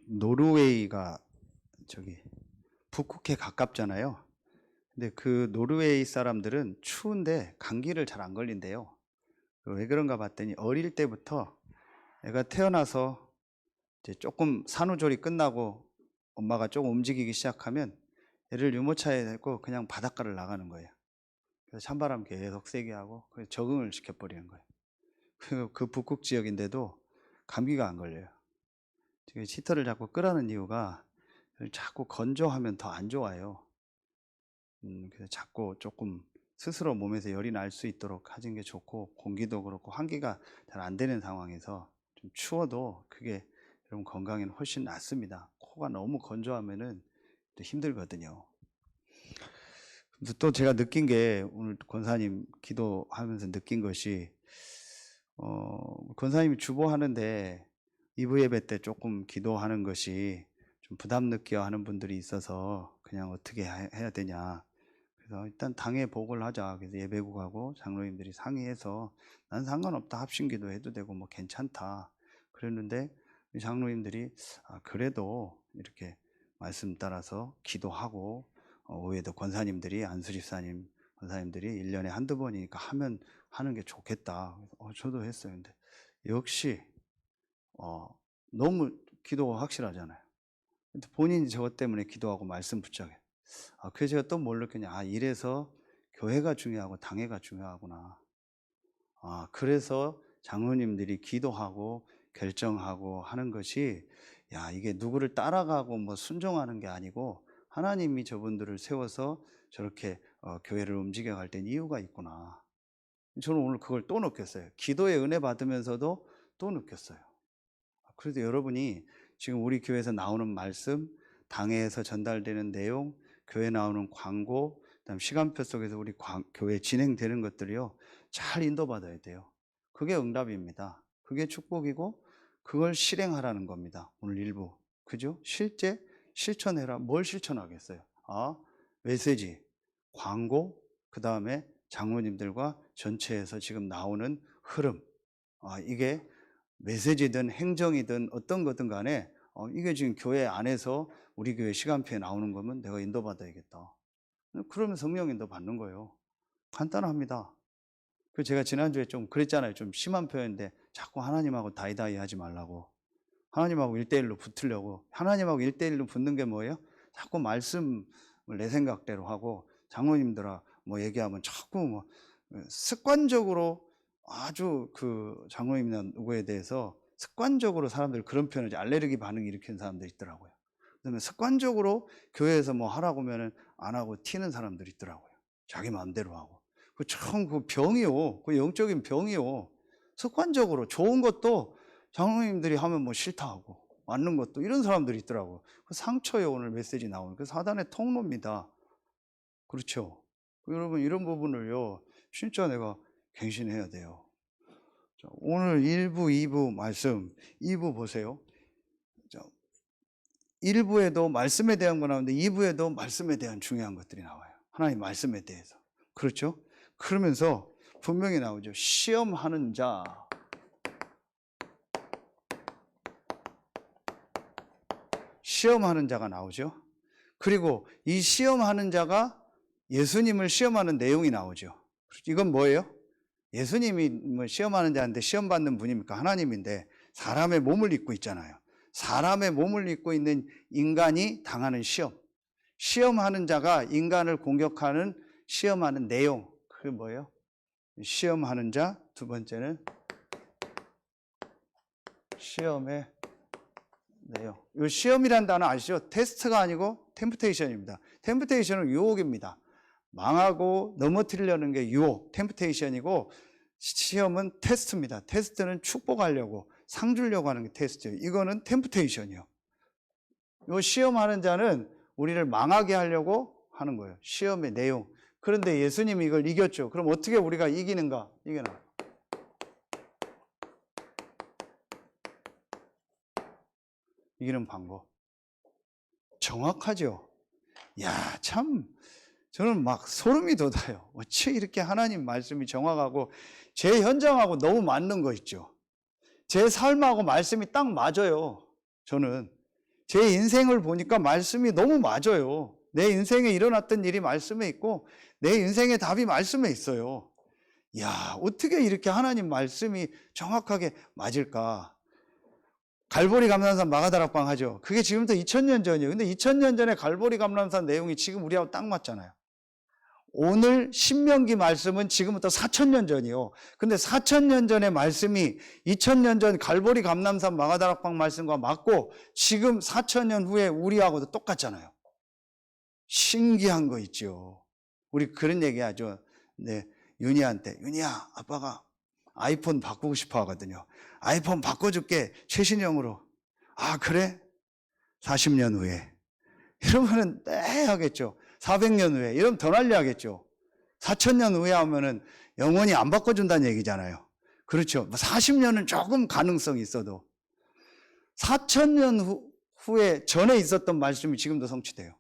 노르웨이가 저기 북극해 가깝잖아요. 근데 그 노르웨이 사람들은 추운데 감기를 잘 안 걸린대요. 왜 그런가 봤더니 어릴 때부터 애가 태어나서 이제 조금 산후조리 끝나고 엄마가 조금 움직이기 시작하면 애를 유모차에 대고 그냥 바닷가를 나가는 거예요. 그래서 찬바람 계속 세게 하고 적응을 시켜버리는 거예요. 그 북극 지역인데도 감기가 안 걸려요. 지금 히터를 자꾸 끄라는 이유가 자꾸 건조하면 더 안 좋아요. 그래서 자꾸 조금 스스로 몸에서 열이 날 수 있도록 하는 게 좋고, 공기도 그렇고 환기가 잘 안 되는 상황에서 좀 추워도 그게 여러분 건강에는 훨씬 낫습니다. 코가 너무 건조하면은 또 힘들거든요. 또 제가 느낀 게, 오늘 권사님 기도하면서 느낀 것이, 권사님이 주보하는데 이브 예배 때 조금 기도하는 것이 좀 부담 느껴 하는 분들이 있어서 그냥 어떻게 해야 되냐. 그래서 일단 당에 복을 하자. 그래서 예배국하고 장로님들이 상의해서 난 상관없다. 합심기도 해도 되고 뭐 괜찮다. 그랬는데 장로님들이 그래도 이렇게 말씀 따라서 기도하고, 오후에도 권사님들이, 안수집사님 권사님들이 1년에 한두 번이니까 하는 게 좋겠다. 저도 했어요. 근데 역시 너무 기도가 확실하잖아요. 근데 본인이 저것 때문에 기도하고 말씀 붙잡게. 그래서 제가 또 뭘 느꼈냐. 이래서 교회가 중요하고 당회가 중요하구나. 그래서 장로님들이 기도하고 결정하고 하는 것이, 이게 누구를 따라가고 뭐 순종하는 게 아니고 하나님이 저분들을 세워서 저렇게 교회를 움직여갈 땐 이유가 있구나. 저는 오늘 그걸 또 느꼈어요. 기도의 은혜 받으면서도 또 느꼈어요. 그래도 여러분이 지금 우리 교회에서 나오는 말씀, 당회에서 전달되는 내용, 교회 나오는 광고, 그다음 시간표 속에서 우리 교회 진행되는 것들이요, 잘 인도받아야 돼요. 그게 응답입니다. 그게 축복이고 그걸 실행하라는 겁니다. 오늘 일부. 그죠? 실제 실천해라. 뭘 실천하겠어요? 메시지, 광고, 그 다음에 장로님들과 전체에서 지금 나오는 흐름. 이게 메시지든 행정이든 어떤 거든 간에 이게 지금 교회 안에서 우리 교회 시간표에 나오는 거면 내가 인도받아야겠다. 그러면 성령 인도 받는 거예요. 간단합니다. 제가 지난주에 좀 그랬잖아요. 좀 심한 표현인데 자꾸 하나님하고 다이다이 하지 말라고. 하나님하고 1대1로 붙으려고. 하나님하고 1대1로 붙는 게 뭐예요? 자꾸 말씀을 내 생각대로 하고, 장로님들아 뭐 얘기하면 자꾸 뭐 습관적으로, 아주 장로님이나 누구에 대해서 습관적으로 사람들 그런 표현을, 알레르기 반응 일으키는 사람들 있더라고요. 그다음에 습관적으로 교회에서 뭐 하라고 하면은 안 하고 튀는 사람들이 있더라고요. 자기 마음대로 하고. 참 병이요. 영적인 병이요. 습관적으로 좋은 것도 장로님들이 하면 뭐 싫다 하고, 맞는 것도, 이런 사람들이 있더라고요. 상처요. 오늘 메시지 나오는 사단의 통로입니다. 그렇죠? 여러분, 이런 부분을요, 진짜 내가 갱신해야 돼요. 자, 오늘 1부, 2부 말씀, 2부 보세요. 자, 1부에도 말씀에 대한 거 나오는데 2부에도 말씀에 대한 중요한 것들이 나와요. 하나님 말씀에 대해서. 그렇죠? 그러면서 분명히 나오죠. 시험하는 자. 시험하는 자가 나오죠. 그리고 이 시험하는 자가 예수님을 시험하는 내용이 나오죠. 이건 뭐예요? 예수님이 뭐 시험하는 자인데 시험 받는 분입니까? 하나님인데 사람의 몸을 입고 있잖아요. 사람의 몸을 입고 있는 인간이 당하는 시험. 시험하는 자가 인간을 공격하는, 시험하는 내용. 그게 뭐예요? 시험하는 자. 두 번째는 시험의 내용. 이 시험이라는 단어 아시죠? 테스트가 아니고 템프테이션입니다. 템프테이션은 유혹입니다. 망하고 넘어뜨리려는 게 유혹, 템프테이션이고, 시험은 테스트입니다. 테스트는 축복하려고, 상 주려고 하는 게 테스트예요. 이거는 템프테이션이요. 이 시험하는 자는 우리를 망하게 하려고 하는 거예요. 시험의 내용. 그런데 예수님이 이걸 이겼죠. 그럼 어떻게 우리가 이기는가? 이기는 방법. 정확하죠. 참 저는 막 소름이 돋아요. 어째 이렇게 하나님 말씀이 정확하고 제 현장하고 너무 맞는 거 있죠. 제 삶하고 말씀이 딱 맞아요. 저는 제 인생을 보니까 말씀이 너무 맞아요. 내 인생에 일어났던 일이 말씀에 있고 내 인생의 답이 말씀에 있어요. 야, 어떻게 이렇게 하나님 말씀이 정확하게 맞을까? 갈보리 감람산 마가다락방 하죠. 그게 지금부터 2000년 전이에요. 근데 2000년 전에 갈보리 감람산 내용이 지금 우리하고 딱 맞잖아요. 오늘 신명기 말씀은 지금부터 4000년 전이요. 근데 4000년 전의 말씀이 2000년 전 갈보리 감람산 마가다락방 말씀과 맞고 지금 4000년 후에 우리하고도 똑같잖아요. 신기한 거 있죠. 우리 그런 얘기 하죠. 네, 윤희한테, 윤희야, 아빠가 아이폰 바꾸고 싶어 하거든요. 아이폰 바꿔줄게, 최신형으로. 아, 그래? 40년 후에. 이러면은 네 하겠죠. 400년 후에. 이러면 더 난리 하겠죠. 4000년 후에 하면은 영원히 안 바꿔준다는 얘기잖아요. 그렇죠. 40년은 조금 가능성이 있어도 4000년 후에 전에 있었던 말씀이 지금도 성취돼요.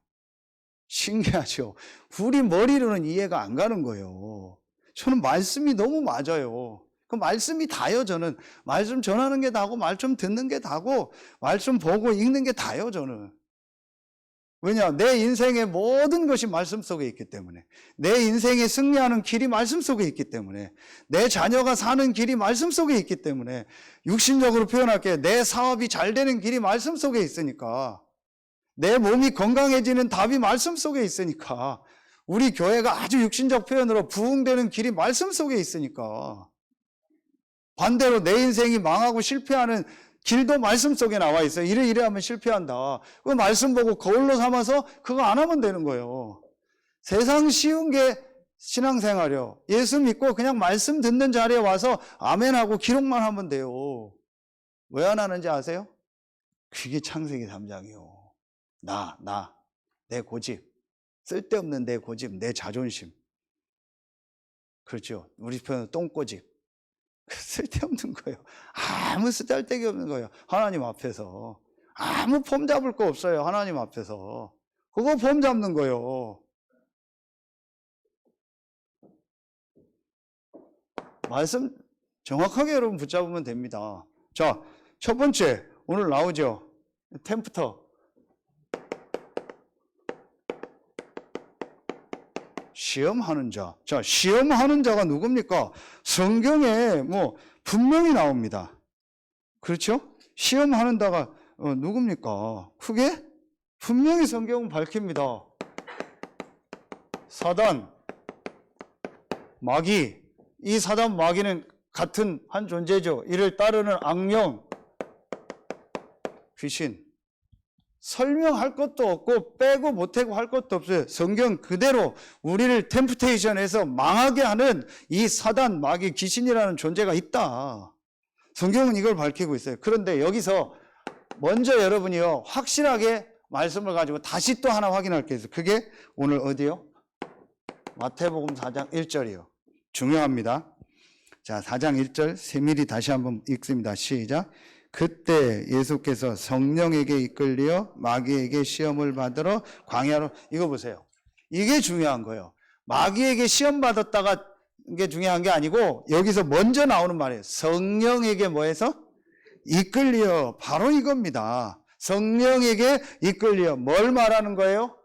신기하죠. 우리 머리로는 이해가 안 가는 거예요. 저는 말씀이 너무 맞아요. 그 말씀이 다요. 저는 말씀 전하는 게 다고 말씀 듣는 게 다고 말씀 보고 읽는 게 다요. 저는. 왜냐? 내 인생의 모든 것이 말씀 속에 있기 때문에, 내 인생에 승리하는 길이 말씀 속에 있기 때문에, 내 자녀가 사는 길이 말씀 속에 있기 때문에, 육신적으로 표현할게, 내 사업이 잘 되는 길이 말씀 속에 있으니까, 내 몸이 건강해지는 답이 말씀 속에 있으니까, 우리 교회가 아주 육신적 표현으로 부흥되는 길이 말씀 속에 있으니까, 반대로 내 인생이 망하고 실패하는 길도 말씀 속에 나와 있어요. 이래 하면 실패한다. 그 말씀 보고 거울로 삼아서 그거 안 하면 되는 거예요. 세상 쉬운 게 신앙생활이요. 예수 믿고 그냥 말씀 듣는 자리에 와서 아멘하고 기록만 하면 돼요. 왜 안 하는지 아세요? 그게 창세기 3장이요. 내 고집. 쓸데없는 내 고집, 내 자존심. 그렇죠. 우리 표현은 똥꼬집. 쓸데없는 거예요. 아무 쓰잘데기 없는 거예요. 하나님 앞에서. 아무 폼 잡을 거 없어요. 하나님 앞에서. 그거 폼 잡는 거예요. 말씀 정확하게 여러분 붙잡으면 됩니다. 자, 첫 번째 오늘 나오죠. 템프터. 시험하는 자. 자, 시험하는 자가 누굽니까? 성경에 분명히 나옵니다. 그렇죠? 시험하는 자가 누굽니까? 크게 분명히 성경은 밝힙니다. 사단, 마귀. 이 사단, 마귀는 같은 한 존재죠. 이를 따르는 악령, 귀신. 설명할 것도 없고 빼고 못하고 할 것도 없어요. 성경 그대로 우리를 템프테이션에서 망하게 하는 이 사단, 마귀, 귀신이라는 존재가 있다. 성경은 이걸 밝히고 있어요. 그런데 여기서 먼저 여러분이요, 확실하게 말씀을 가지고 다시 또 하나 확인할 게 있어요. 그게 오늘 어디요? 마태복음 4장 1절이요. 중요합니다. 자, 4장 1절 세밀히 다시 한번 읽습니다. 시작. 그때 예수께서 성령에게 이끌려 마귀에게 시험을 받으러 광야로. 이거 보세요. 이게 중요한 거예요. 마귀에게 시험 받았다가 게 중요한 게 아니고 여기서 먼저 나오는 말이에요. 성령에게 뭐해서? 이끌려. 바로 이겁니다. 성령에게 이끌려. 뭘 말하는 거예요?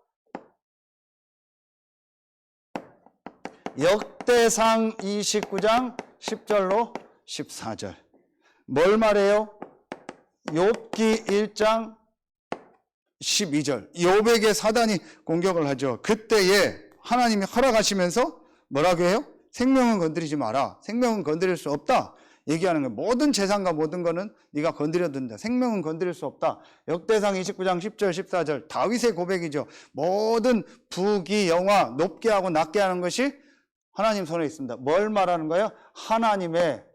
역대상 29장 10절로 14절. 뭘 말해요? 욥기 1장 12절. 욥에게 사단이 공격을 하죠. 그때에 하나님이 허락하시면서 뭐라고 해요? 생명은 건드리지 마라. 생명은 건드릴 수 없다. 얘기하는 거예요. 모든 재산과 모든 거는 네가 건드려도 된다. 생명은 건드릴 수 없다. 역대상 29장 10절 14절. 다윗의 고백이죠. 모든 부귀 영화 높게 하고 낮게 하는 것이 하나님 손에 있습니다. 뭘 말하는 거예요? 하나님의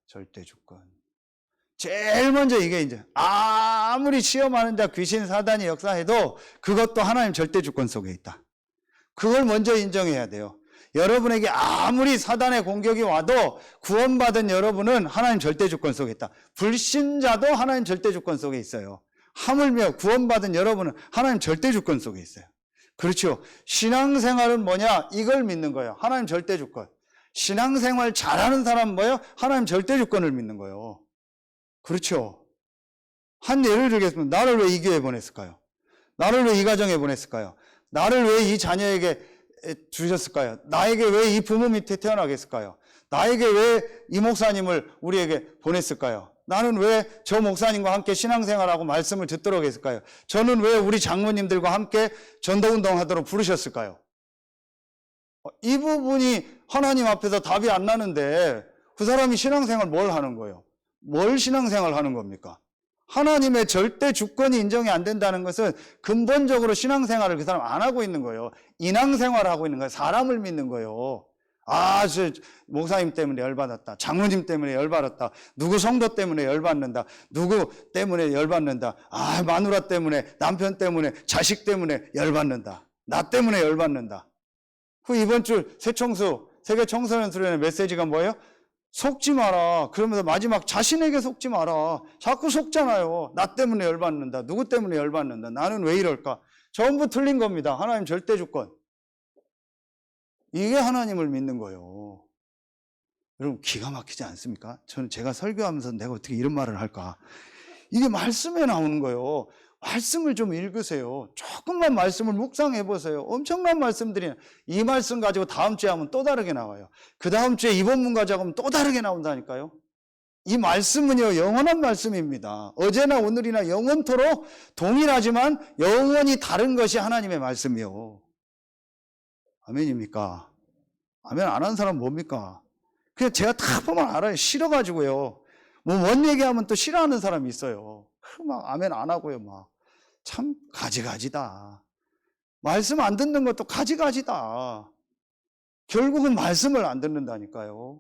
절대 주권. 제일 먼저 이게 이제 아무리 시험하는 자 귀신 사단이 역사해도 그것도 하나님 절대 주권 속에 있다. 그걸 먼저 인정해야 돼요. 여러분에게 아무리 사단의 공격이 와도 구원받은 여러분은 하나님 절대 주권 속에 있다. 불신자도 하나님 절대 주권 속에 있어요. 하물며 구원받은 여러분은 하나님 절대 주권 속에 있어요. 그렇죠. 신앙생활은 뭐냐? 이걸 믿는 거예요. 하나님 절대 주권. 신앙생활 잘하는 사람은 뭐예요? 하나님 절대 주권을 믿는 거예요. 그렇죠. 한 예를 들겠습니다. 나를 왜 이 교회에 보냈을까요? 나를 왜 이 가정에 보냈을까요? 나를 왜 이 자녀에게 주셨을까요? 나에게 왜 이 부모 밑에 태어나게 했을까요? 나에게 왜 이 목사님을 우리에게 보냈을까요? 나는 왜 저 목사님과 함께 신앙생활하고 말씀을 듣도록 했을까요? 저는 왜 우리 장로님들과 함께 전도운동 하도록 부르셨을까요? 이 부분이 하나님 앞에서 답이 안 나는데 그 사람이 신앙생활 뭘 하는 거예요? 뭘 신앙생활 하는 겁니까? 하나님의 절대 주권이 인정이 안 된다는 것은 근본적으로 신앙생활을 그 사람 안 하고 있는 거예요. 인앙생활을 하고 있는 거예요. 사람을 믿는 거예요. 아, 저 목사님 때문에 열받았다. 장로님 때문에 열받았다. 누구 성도 때문에 열받는다. 누구 때문에 열받는다. 아, 마누라 때문에, 남편 때문에, 자식 때문에 열받는다. 나 때문에 열받는다. 그 이번 주 세계 청소년 수련회 메시지가 뭐예요? 속지 마라. 그러면서 마지막 자신에게 속지 마라. 자꾸 속잖아요. 나 때문에 열받는다. 누구 때문에 열받는다. 나는 왜 이럴까? 전부 틀린 겁니다. 하나님 절대 주권. 이게 하나님을 믿는 거예요. 여러분 기가 막히지 않습니까? 저는 제가 설교하면서 내가 어떻게 이런 말을 할까? 이게 말씀에 나오는 거예요. 말씀을 좀 읽으세요. 조금만 말씀을 묵상해 보세요. 엄청난 말씀들이 이 말씀 가지고 다음 주에 하면 또 다르게 나와요. 그 다음 주에 이 본문 가지고 하면 또 다르게 나온다니까요. 이 말씀은요 영원한 말씀입니다. 어제나 오늘이나 영원토록 동일하지만 영원히 다른 것이 하나님의 말씀이요. 아멘입니까? 아멘 안 하는 사람 뭡니까? 그냥 제가 다 보면 알아요. 싫어가지고요. 뭐 뭔 얘기하면 또 싫어하는 사람이 있어요. 막 아멘 안 하고요. 막 참 가지가지다. 말씀 안 듣는 것도 가지가지다. 결국은 말씀을 안 듣는다니까요.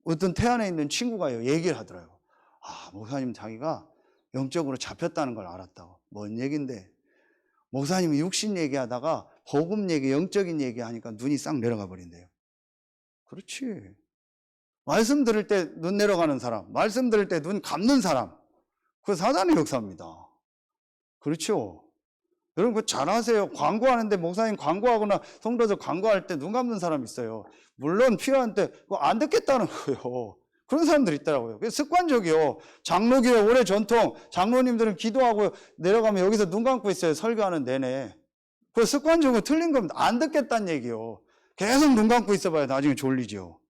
어떤 태안에 있는 친구가요 얘기를 하더라고요. 아, 목사님 자기가 영적으로 잡혔다는 걸 알았다고. 뭔 얘긴데? 목사님이 육신 얘기하다가 복음 얘기, 영적인 얘기 하니까 눈이 싹 내려가 버린대요. 그렇지. 말씀 들을 때 눈 내려가는 사람, 말씀 들을 때 눈 감는 사람, 그 사단의 역사입니다. 그렇죠. 여러분 그거 잘하세요. 광고하는데 목사님 광고하거나 성도들 광고할 때 눈 감는 사람 있어요. 물론 필요한데 그거 안 듣겠다는 거예요. 그런 사람들 있더라고요. 그게 습관적이요. 장로교회 오래 전통, 장로님들은 기도하고 내려가면 여기서 눈 감고 있어요. 설교하는 내내. 그거 습관적으로 틀린 겁니다. 안 듣겠다는 얘기요. 계속 눈 감고 있어봐야 나중에 졸리죠.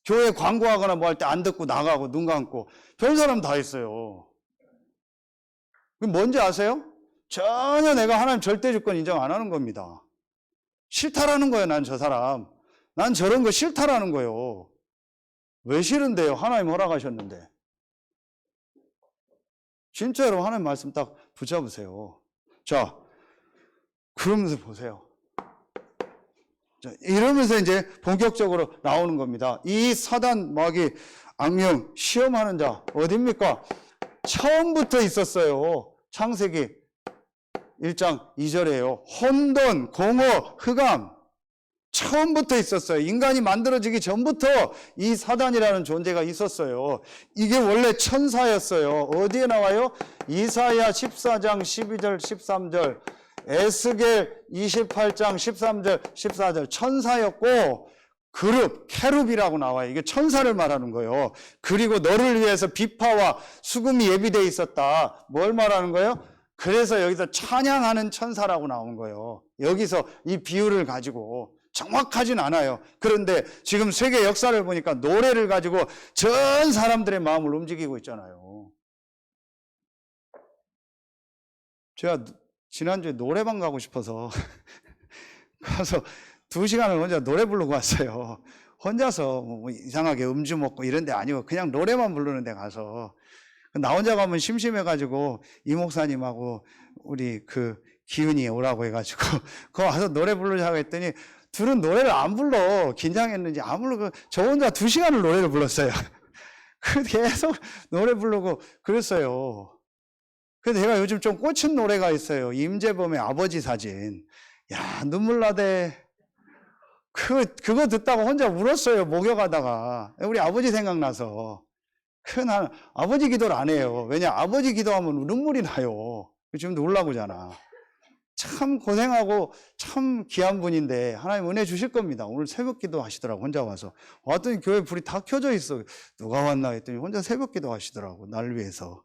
교회 광고하거나 뭐 할 때 안 듣고 나가고 눈 감고 별 사람 다 있어요. 그게 뭔지 아세요? 전혀 내가 하나님 절대 주권 인정 안 하는 겁니다. 싫다라는 거예요. 난 저 사람. 난 저런 거 싫다라는 거예요. 왜 싫은데요? 하나님 허락하셨는데. 진짜로 하나님 말씀 딱 붙잡으세요. 자, 그러면서 보세요. 자, 이러면서 이제 본격적으로 나오는 겁니다. 이 사단, 마귀, 악령, 시험하는 자, 어딥니까? 처음부터 있었어요. 창세기 1장 2절에요. 혼돈, 공허, 흑암. 처음부터 있었어요. 인간이 만들어지기 전부터 이 사단이라는 존재가 있었어요. 이게 원래 천사였어요. 어디에 나와요? 이사야 14장 12절 13절, 에스겔 28장 13절 14절 천사였고 그룹, 캐룹이라고 나와요. 이게 천사를 말하는 거예요. 그리고 너를 위해서 비파와 수금이 예비되어 있었다. 뭘 말하는 거예요? 그래서 여기서 찬양하는 천사라고 나온 거예요. 여기서 이 비유를 가지고 정확하진 않아요. 그런데 지금 세계 역사를 보니까 노래를 가지고 전 사람들의 마음을 움직이고 있잖아요. 제가 지난주에 노래방 가고 싶어서 가서 2시간을 혼자 노래 부르고 왔어요. 혼자서 뭐 이상하게 음주 먹고 이런 데 아니고 그냥 노래만 부르는 데 가서 나 혼자 가면 심심해가지고 이 목사님하고 우리 그 기훈이 오라고 해가지고 거 와서 노래 부르자고 했더니 둘은 노래를 안 불러. 긴장했는지 안 부르고 저 혼자 2시간을 노래를 불렀어요. 계속 노래 부르고 그랬어요. 그래서 제가 요즘 좀 꽂힌 노래가 있어요. 임재범의 아버지 사진. 야, 눈물 나대. 그거 듣다가 혼자 울었어요. 목욕하다가. 우리 아버지 생각나서. 나는 아버지 기도를 안 해요. 왜냐, 아버지 기도하면 눈물이 나요. 지금도 울라고 하잖아. 참 고생하고 참 귀한 분인데 하나님 은혜 주실 겁니다. 오늘 새벽 기도 하시더라고, 혼자 와서. 왔더니 교회 불이 다 켜져 있어. 누가 왔나 했더니 혼자 새벽 기도 하시더라고, 날 위해서.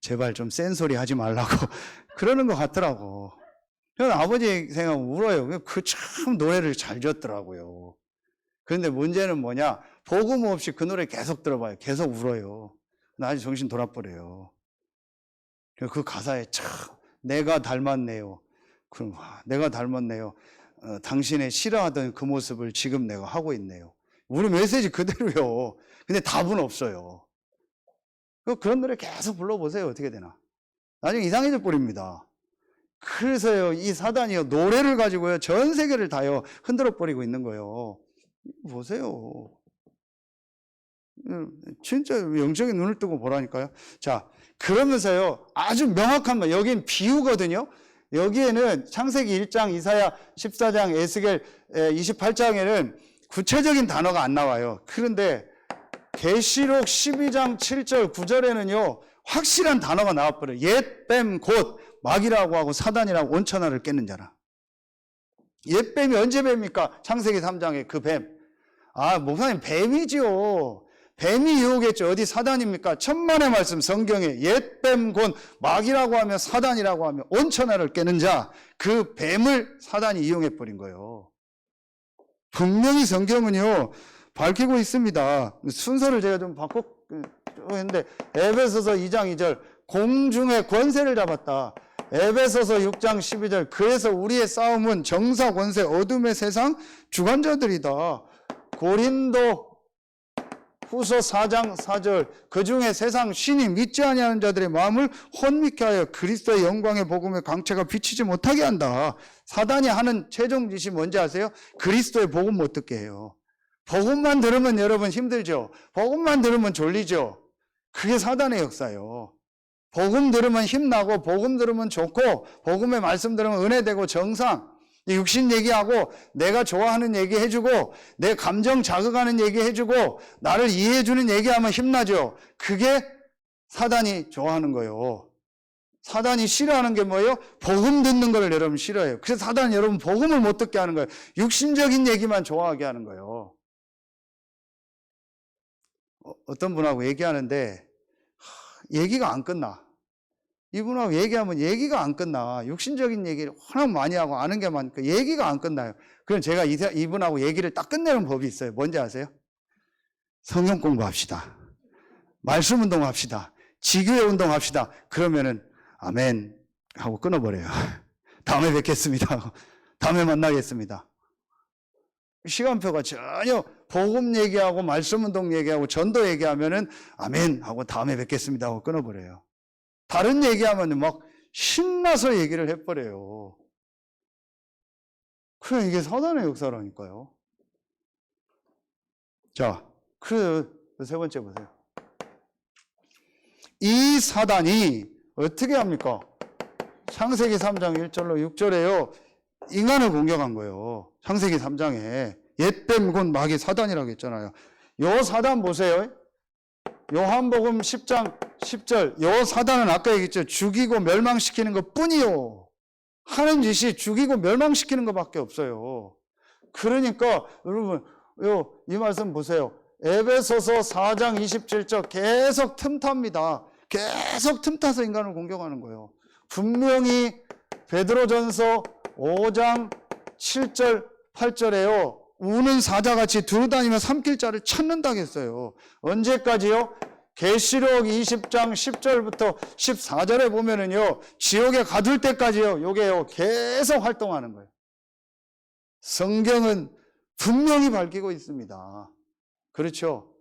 제발 좀 센 소리 하지 말라고 그러는 것 같더라고. 그래서 아버지 생각하면 울어요. 그 참 노래를 잘 지었더라고요. 그런데 문제는 뭐냐, 복음 없이 그 노래 계속 들어봐요. 계속 울어요. 나중에 정신 돌아버려요. 그 가사에 참 내가 닮았네요. 그럼 내가 닮았네요. 당신의 싫어하던 그 모습을 지금 내가 하고 있네요. 우리 메시지 그대로요. 근데 답은 없어요. 그런 노래 계속 불러보세요. 어떻게 되나. 나중에 이상해져 버립니다. 그래서요, 이 사단이요, 노래를 가지고요, 전 세계를 다요, 흔들어 버리고 있는 거예요. 보세요. 진짜 영적인 눈을 뜨고 보라니까요. 자, 그러면서요, 아주 명확한 말, 여긴 비유거든요. 여기에는 창세기 1장, 이사야 14장, 에스겔 28장에는 구체적인 단어가 안 나와요. 그런데 계시록 12장 7절 9절에는요 확실한 단어가 나와버려요. 옛뱀 곧 마귀라고 하고 사단이라고 온천하를 깨는 자라. 옛뱀이 언제 뱀입니까? 창세기 3장에 그 뱀. 아, 목사님, 뱀이지요. 뱀이 유혹했죠. 어디 사단입니까? 천만의 말씀 성경에 옛뱀 곧 마귀라고 하며 사단이라고 하며 온천하를 깨는 자, 그 뱀을 사단이 이용해 버린 거예요. 분명히 성경은요 밝히고 있습니다. 순서를 제가 좀 바꿨는데, 에베소서 2장 2절 공중의 권세를 잡았다. 에베소서 6장 12절 그래서 우리의 싸움은 정사 권세 어둠의 세상 주관자들이다. 고린도 후서 4장 4절 그 중에 세상 신이 믿지 아니하는 자들의 마음을 혼미케 하여 그리스도의 영광의 복음의 광채가 비치지 못하게 한다. 사단이 하는 최종 짓이 뭔지 아세요? 그리스도의 복음 못 듣게 해요. 복음만 들으면 여러분 힘들죠. 복음만 들으면 졸리죠. 그게 사단의 역사예요. 복음 들으면 힘나고 복음 들으면 좋고 복음의 말씀 들으면 은혜되고 정상, 육신 얘기하고 내가 좋아하는 얘기 해주고 내 감정 자극하는 얘기 해주고 나를 이해해주는 얘기하면 힘나죠. 그게 사단이 좋아하는 거예요. 사단이 싫어하는 게 뭐예요? 복음 듣는 걸 여러분 싫어해요. 그래서 사단이 여러분 복음을 못 듣게 하는 거예요. 육신적인 얘기만 좋아하게 하는 거예요. 어떤 분하고 얘기하는데 얘기가 안 끝나. 이분하고 얘기하면 얘기가 안 끝나. 육신적인 얘기를 워낙 많이 하고 아는 게 많으니까 얘기가 안 끝나요. 그럼 제가 이분하고 얘기를 딱 끝내는 법이 있어요. 뭔지 아세요? 성경 공부합시다. 말씀 운동합시다. 지교회 운동합시다. 그러면은 아멘 하고 끊어버려요. 다음에 뵙겠습니다. 다음에 만나겠습니다. 시간표가 전혀 복음 얘기하고 말씀 운동 얘기하고 전도 얘기하면은 아멘 하고 다음에 뵙겠습니다 하고 끊어버려요. 다른 얘기하면 막 신나서 얘기를 해버려요. 그래, 이게 사단의 역사라니까요. 자, 그래, 세 번째 보세요. 이 사단이 어떻게 합니까? 창세기 3장 1절로 6절에요. 인간을 공격한 거예요. 창세기 3장에. 옛뱀 곧 마귀 사단이라고 했잖아요. 요 사단 보세요. 요한복음 10장 10절 요 사단은 아까 얘기했죠. 죽이고 멸망시키는 것 뿐이요. 하는 짓이 죽이고 멸망시키는 것밖에 없어요. 그러니까 여러분 이 말씀 보세요. 에베소서 4장 27절 계속 틈탑니다. 계속 틈타서 인간을 공격하는 거예요. 분명히 베드로전서 5장 7절 8절에요. 우는 사자같이 두루다니며 삼킬 자를 찾는다고 했어요. 언제까지요? 계시록 20장 10절부터 14절에 보면은요, 지옥에 가둘 때까지요, 요게요, 계속 활동하는 거예요. 성경은 분명히 밝히고 있습니다. 그렇죠?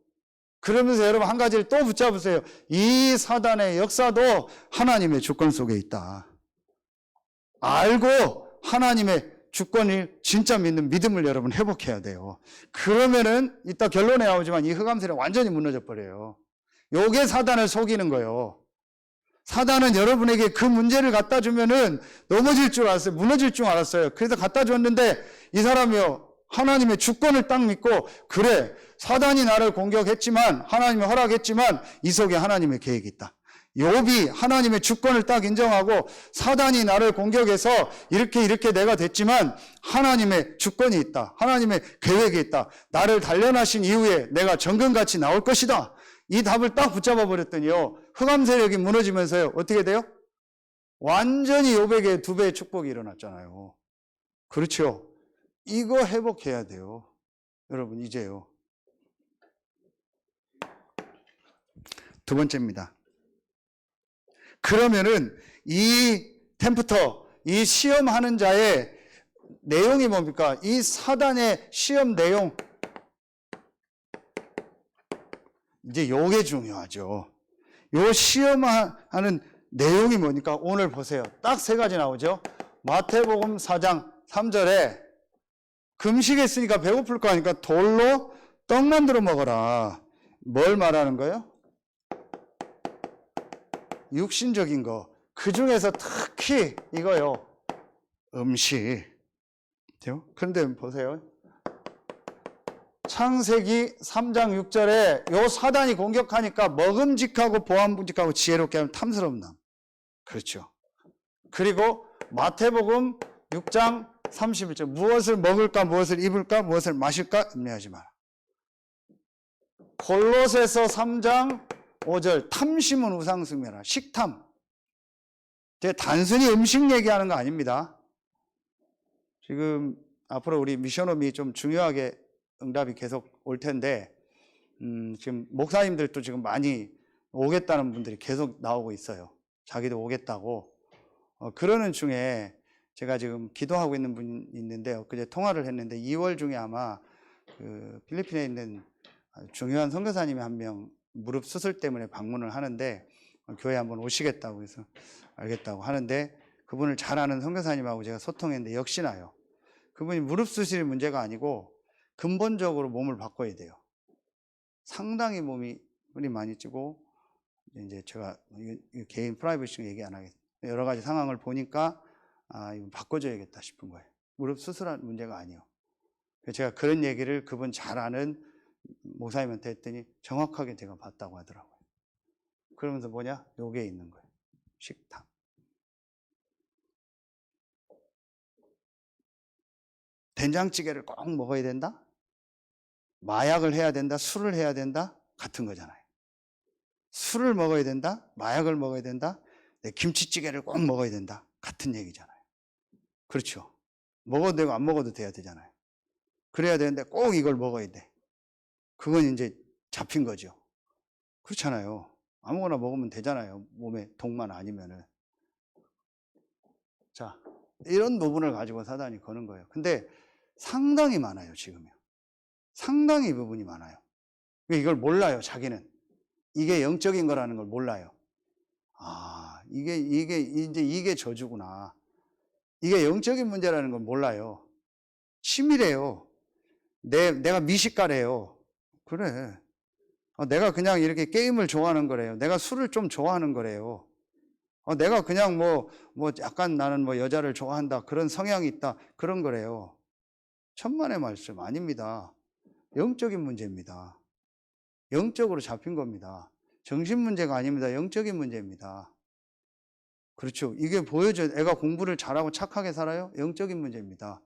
그러면서 여러분 한 가지를 또 붙잡으세요. 이 사단의 역사도 하나님의 주권 속에 있다. 알고 하나님의 주권을 진짜 믿는 믿음을 여러분 회복해야 돼요. 그러면은 이따 결론에 나오지만 이 흑암세력 완전히 무너져 버려요. 요게 사단을 속이는 거예요. 사단은 여러분에게 그 문제를 갖다 주면은 넘어질 줄 알았어요. 무너질 줄 알았어요. 그래서 갖다 줬는데 이 사람이요, 하나님의 주권을 딱 믿고, 그래, 사단이 나를 공격했지만 하나님이 허락했지만 이 속에 하나님의 계획이 있다. 욥이 하나님의 주권을 딱 인정하고 사단이 나를 공격해서 이렇게 내가 됐지만 하나님의 주권이 있다. 하나님의 계획이 있다. 나를 단련하신 이후에 내가 정금같이 나올 것이다. 이 답을 딱 붙잡아 버렸더니요. 흑암 세력이 무너지면서요. 어떻게 돼요? 완전히 욥에게 2배의 축복이 일어났잖아요. 그렇죠? 이거 회복해야 돼요. 여러분 이제요. 두 번째입니다. 그러면은 이 템프터, 이 시험하는 자의 내용이 뭡니까? 이 사단의 시험 내용. 이제 요게 중요하죠. 요 시험하는 내용이 뭐니까? 오늘 보세요. 딱 3가지 나오죠. 마태복음 4장 3절에 금식했으니까 배고플 거 아니까 돌로 떡 만들어 먹어라. 뭘 말하는 거예요? 육신적인 거. 그 중에서 특히 이거요. 음식. 그런데 보세요. 창세기 3장 6절에 요 사단이 공격하니까 먹음직하고 보암직하고 지혜롭게 하면 탐스러운 남. 그렇죠. 그리고 마태복음 6장 31절 무엇을 먹을까 무엇을 입을까 무엇을 마실까 염려하지 마라. 골로새서 3장 5절 탐심은 우상숭배라. 식탐. 단순히 음식 얘기하는 거 아닙니다. 지금 앞으로 우리 미션홈이 좀 중요하게 응답이 계속 올 텐데 지금 목사님들도 지금 많이 오겠다는 분들이 계속 나오고 있어요. 자기도 오겠다고. 그러는 중에 제가 지금 기도하고 있는 분이 있는데 엊그제 통화를 했는데 2월 중에 아마 그 필리핀에 있는 중요한 선교사님이 한 명 무릎 수술 때문에 방문을 하는데 교회 한번 오시겠다고 해서 알겠다고 하는데 그분을 잘 아는 선교사님하고 제가 소통했는데 역시나요. 그분이 무릎 수술이 문제가 아니고 근본적으로 몸을 바꿔야 돼요. 상당히 몸이 많이 찌고 이제 제가 개인 프라이버시 얘기 안 하겠습니다. 여러 가지 상황을 보니까 이거 바꿔줘야겠다 싶은 거예요. 무릎 수술한 문제가 아니에요. 제가 그런 얘기를 그분 잘 아는 목사님한테 했더니 정확하게 제가 봤다고 하더라고요. 그러면서 뭐냐? 요게 있는 거예요. 식탐. 된장찌개를 꼭 먹어야 된다? 마약을 해야 된다? 술을 해야 된다? 같은 거잖아요. 술을 먹어야 된다? 마약을 먹어야 된다? 김치찌개를 꼭 먹어야 된다? 같은 얘기잖아요. 그렇죠. 먹어도 되고 안 먹어도 돼야 되잖아요. 그래야 되는데 꼭 이걸 먹어야 돼. 그건 이제 잡힌 거죠. 그렇잖아요. 아무거나 먹으면 되잖아요. 몸에 독만 아니면은. 자, 이런 부분을 가지고 사단이 거는 거예요. 근데 상당히 많아요, 지금요. 상당히 부분이 많아요. 이걸 몰라요, 자기는. 이게 영적인 거라는 걸 몰라요. 이게 저주구나. 이게 영적인 문제라는 걸 몰라요. 치밀해요. 내가 미식가래요. 그래. 내가 그냥 이렇게 게임을 좋아하는 거래요. 내가 술을 좀 좋아하는 거래요. 내가 그냥 약간 나는 여자를 좋아한다. 그런 성향이 있다. 그런 거래요. 천만의 말씀 아닙니다. 영적인 문제입니다. 영적으로 잡힌 겁니다. 정신 문제가 아닙니다. 영적인 문제입니다. 그렇죠. 이게 보여줘요. 애가 공부를 잘하고 착하게 살아요? 영적인 문제입니다.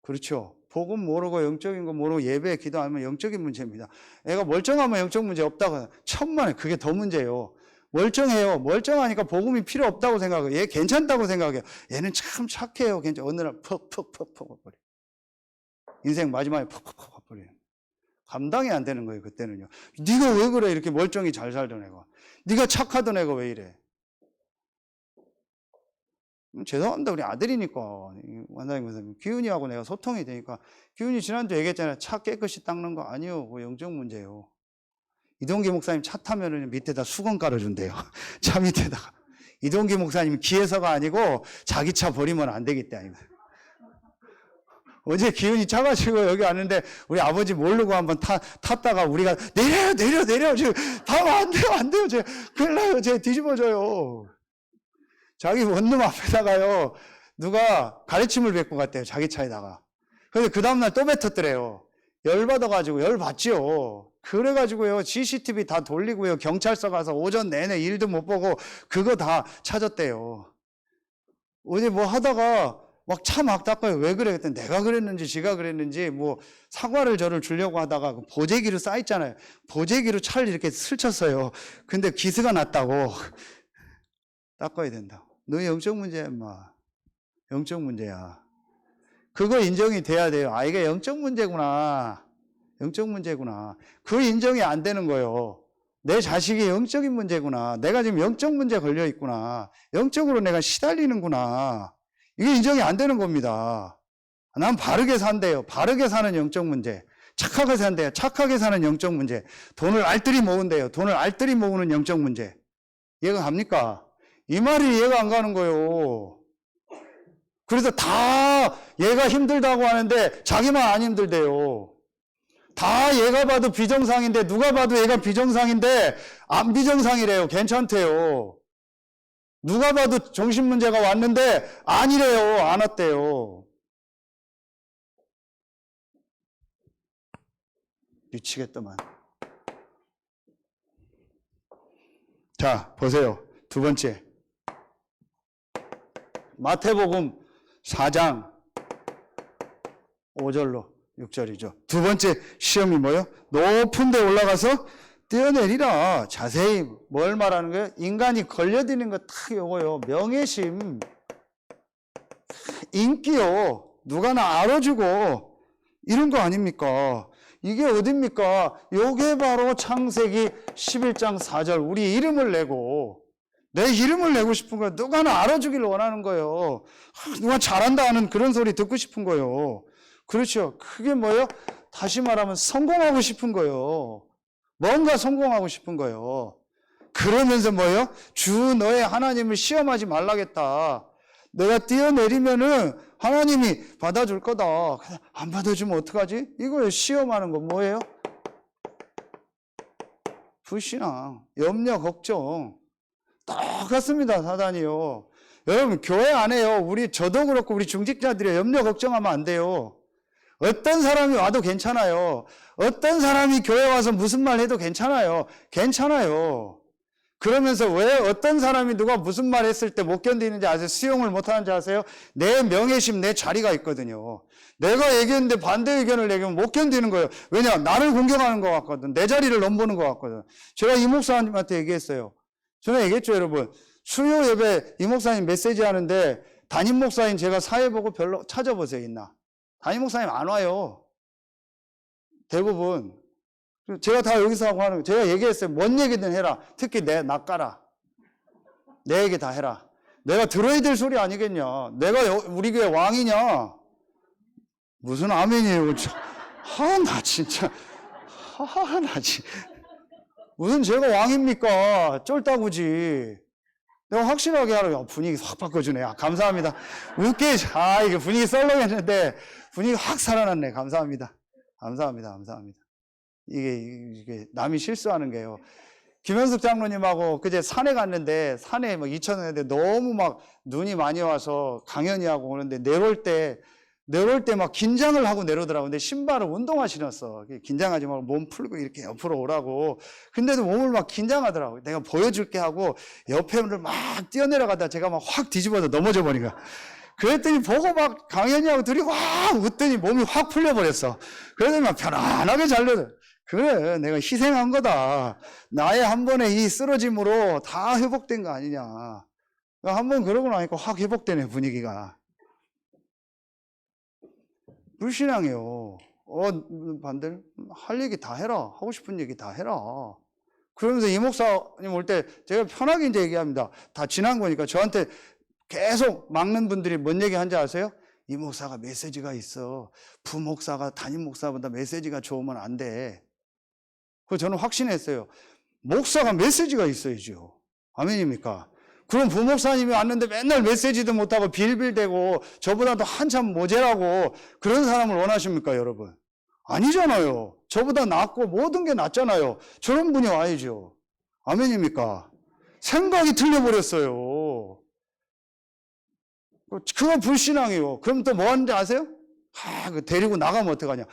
그렇죠. 복음 모르고 영적인 거 모르고 예배 기도하면 영적인 문제입니다. 애가 멀쩡하면 영적 문제 없다고. 천만에 그게 더 문제예요. 멀쩡해요. 멀쩡하니까 복음이 필요 없다고 생각해요. 얘 괜찮다고 생각해요. 얘는 참 착해요. 어느 날 퍽퍽퍽퍽 버려. 인생 마지막에 퍽퍽퍽 버려요. 감당이 안 되는 거예요. 그때는요. 네가 왜 그래? 이렇게 멀쩡히 잘 살던 애가. 네가 착하던 애가 왜 이래? 죄송합니다. 우리 아들이니까. 원장님, 기훈이하고 내가 소통이 되니까. 기훈이 지난주에 얘기했잖아요. 차 깨끗이 닦는 거 아니요. 그거 영적 문제예요. 이동기 목사님 차 타면은 밑에다 수건 깔아준대요. 차 밑에다가. 이동기 목사님 기회서가 아니고 자기 차 버리면 안 되겠다. 어제 기훈이 차 가지고 여기 왔는데 우리 아버지 모르고 한번 탔다가 우리가 내려. 지금 안 돼요. 큰일 나요. 쟤 뒤집어져요. 자기 원룸 앞에다가요, 누가 가르침을 뱉고 갔대요, 자기 차에다가. 근데 그 다음날 또 뱉었더래요. 열받아가지고, 열받지요. 그래가지고요, CCTV 다 돌리고요, 경찰서 가서 오전 내내 일도 못 보고 그거 다 찾았대요. 어제 뭐 하다가 막 차 막 닦아요. 왜 그래? 그랬더니 내가 그랬는지 지가 그랬는지 뭐 사과를 저를 주려고 하다가 그 보재기로 쌓였잖아요. 보재기로 차를 이렇게 스쳤어요. 근데 기스가 났다고. 닦아야 된다. 너 영적 문제야, 임마. 영적 문제야. 그거 인정이 돼야 돼요. 아, 이게 영적 문제구나. 영적 문제구나. 그 인정이 안 되는 거예요. 내 자식이 영적인 문제구나. 내가 지금 영적 문제 걸려 있구나. 영적으로 내가 시달리는구나. 이게 인정이 안 되는 겁니다. 난 바르게 산대요. 바르게 사는 영적 문제. 착하게 산대요. 착하게 사는 영적 문제. 돈을 알뜰히 모은대요. 돈을 알뜰히 모으는 영적 문제. 이해가 갑니까? 이 말이 이해가 안 가는 거예요. 그래서 다 얘가 힘들다고 하는데 자기만 안 힘들대요. 다 얘가 봐도 비정상인데, 누가 봐도 얘가 비정상인데 안 비정상이래요. 괜찮대요. 누가 봐도 정신문제가 왔는데 아니래요. 안 왔대요. 미치겠더만. 자, 보세요. 두 번째. 마태복음 4장 5절로 6절이죠. 두 번째 시험이 뭐예요? 높은 데 올라가서 뛰어내리라. 자세히 뭘 말하는 거예요? 인간이 걸려드는 거 딱 요거요. 명예심, 인기요. 누가 나 알아주고 이런 거 아닙니까? 이게 어딥니까? 요게 바로 창세기 11장 4절. 우리 이름을 내고, 내 이름을 내고 싶은 거예요. 누가 나 알아주기를 원하는 거예요. 누가 잘한다 하는 그런 소리 듣고 싶은 거예요. 그렇죠. 그게 뭐예요? 다시 말하면 성공하고 싶은 거예요. 뭔가 성공하고 싶은 거예요. 그러면서 뭐예요? 주 너의 하나님을 시험하지 말라겠다. 내가 뛰어내리면은 하나님이 받아줄 거다. 안 받아주면 어떡하지? 이거예요. 시험하는 거 뭐예요? 불신앙, 염려, 걱정. 똑같습니다. 사단이요. 여러분 교회 안에요. 저도 그렇고 우리 중직자들이 염려 걱정하면 안 돼요. 어떤 사람이 와도 괜찮아요. 어떤 사람이 교회 와서 무슨 말 해도 괜찮아요. 괜찮아요. 그러면서 왜 어떤 사람이 누가 무슨 말 했을 때 못 견디는지 아세요? 수용을 못 하는지 아세요? 내 명예심, 내 자리가 있거든요. 내가 얘기했는데 반대 의견을 내기면 못 견디는 거예요. 왜냐? 나를 공격하는 것 같거든. 내 자리를 넘보는 것 같거든. 제가 이 목사님한테 얘기했어요. 전에 얘기했죠, 여러분. 수요 예배 이 목사님 메시지 하는데 담임 목사님 제가 사회 보고 별로 찾아보세요, 있나? 담임 목사님 안 와요. 대부분. 제가 다 여기서 하고 하는 거. 제가 얘기했어요. 뭔 얘기든 해라. 특히 나 까라. 내 얘기 다 해라. 내가 들어야 될 소리 아니겠냐. 내가 우리 교회 왕이냐. 무슨 아멘이에요. 나 진짜. 나 진짜. 무슨 제가 왕입니까? 쫄따구지. 내가 확실하게 하라. 분위기 확 바꿔주네. 감사합니다. 웃게. 이게 분위기 썰렁했는데 분위기 확 살아났네. 감사합니다. 감사합니다. 감사합니다. 이게 남이 실수하는 게요. 김현숙 장로님하고 그제 산에 갔는데 산에 막 2,000원인데 너무 막 눈이 많이 와서 강연이 하고 오는데 내려올 때 막 긴장을 하고 내려오더라고. 근데 신발을 운동화 신었어. 긴장하지 말고 몸 풀고 이렇게 옆으로 오라고. 근데도 몸을 막 긴장하더라고. 내가 보여줄게 하고 옆에를 막 뛰어내려가다 제가 막 확 뒤집어서 넘어져 버린 거야. 그랬더니 보고 막 강연이하고 둘이 확 웃더니 몸이 확 풀려버렸어. 그러더니 막 편안하게 잘려서. 그래, 내가 희생한 거다. 나의 한 번의 이 쓰러짐으로 다 회복된 거 아니냐. 한번 그러고 나니까 확 회복되네, 분위기가. 불신앙이에요. 반대로 할 얘기 다 해라. 하고 싶은 얘기 다 해라. 그러면서 이 목사님 올 때 제가 편하게 이제 얘기합니다. 다 지난 거니까 저한테 계속 막는 분들이 뭔 얘기 한지 아세요? 이 목사가 메시지가 있어. 부목사가 담임 목사보다 메시지가 좋으면 안 돼. 그래서 저는 확신했어요. 목사가 메시지가 있어야죠. 아멘입니까? 그럼 부목사님이 왔는데 맨날 메시지도 못하고 빌빌대고 저보다도 한참 모자라고 그런 사람을 원하십니까, 여러분? 아니잖아요. 저보다 낫고 모든 게 낫잖아요. 저런 분이 와야죠. 아멘입니까? 생각이 틀려버렸어요. 그거 불신앙이에요. 그럼 또 뭐 하는지 아세요? 데리고 나가면 어떡하냐.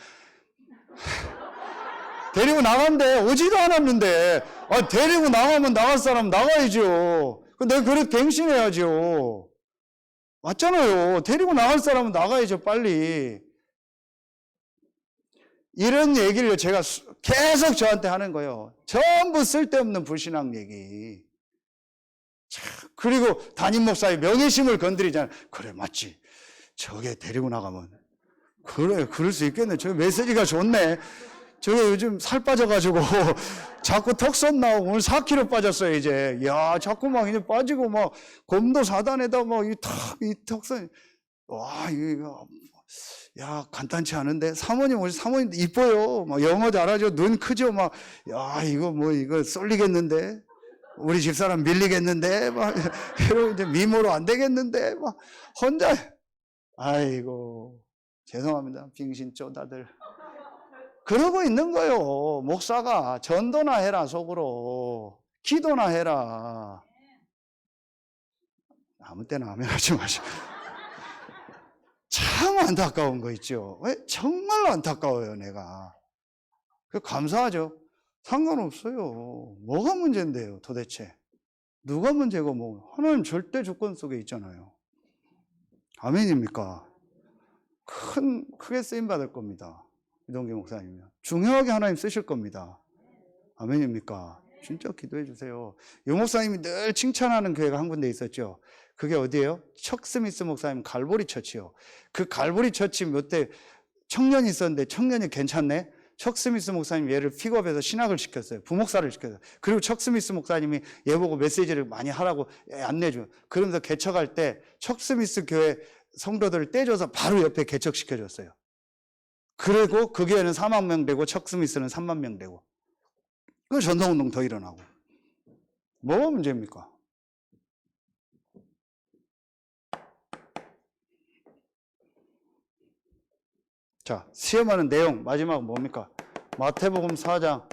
데리고 나간대. 오지도 않았는데. 아, 데리고 나가면 나갈 사람 나가야죠. 내가 그렇게 갱신해야죠. 맞잖아요. 데리고 나갈 사람은 나가야죠, 빨리. 이런 얘기를 제가 계속 저한테 하는 거예요. 전부 쓸데없는 불신앙 얘기. 그리고 담임 목사의 명예심을 건드리잖아요. 그래, 맞지. 저게 데리고 나가면. 그래, 그럴 수 있겠네. 저 메시지가 좋네. 저게 요즘 살 빠져가지고 자꾸 턱선 나오고 오늘 4kg 빠졌어요, 이제. 야, 자꾸 막 이제 빠지고 막 곰도 4단에다 막 이 턱선. 와, 이거. 야, 간단치 않은데? 사모님 이뻐요. 막 영어 잘하죠. 눈 크죠. 막, 야, 이거 쏠리겠는데? 우리 집사람 밀리겠는데? 막, 이러고 이제 미모로 안 되겠는데? 막, 혼자. 아이고, 죄송합니다. 빙신 쪼다들. 그러고 있는 거예요. 목사가 전도나 해라, 속으로. 기도나 해라. 아무 때나 하면 하지 마시고. 참 안타까운 거 있죠. 정말로 안타까워요, 내가. 감사하죠. 상관없어요. 뭐가 문제인데요, 도대체. 누가 문제고 뭐. 하나님 절대 주권 속에 있잖아요. 아멘입니까? 크게 쓰임받을 겁니다. 이동기 목사님이요. 중요하게 하나님 쓰실 겁니다. 아멘입니까? 진짜 기도해 주세요. 이 목사님이 늘 칭찬하는 교회가 한 군데 있었죠. 그게 어디예요? 척 스미스 목사님 갈보리 처치요. 그 갈보리 처치 몇 대 청년이 있었는데 청년이 괜찮네? 척 스미스 목사님 얘를 픽업해서 신학을 시켰어요. 부목사를 시켰어요. 그리고 척 스미스 목사님이 얘 보고 메시지를 많이 하라고 안내줘요. 그러면서 개척할 때 척 스미스 교회 성도들을 떼줘서 바로 옆에 개척시켜줬어요. 그리고 그 교회는 4만 명 되고 척 스미스는 3만 명 되고. 그 전도운동 더 일어나고. 뭐가 문제입니까? 자, 시험하는 내용 마지막 뭡니까? 마태복음 4장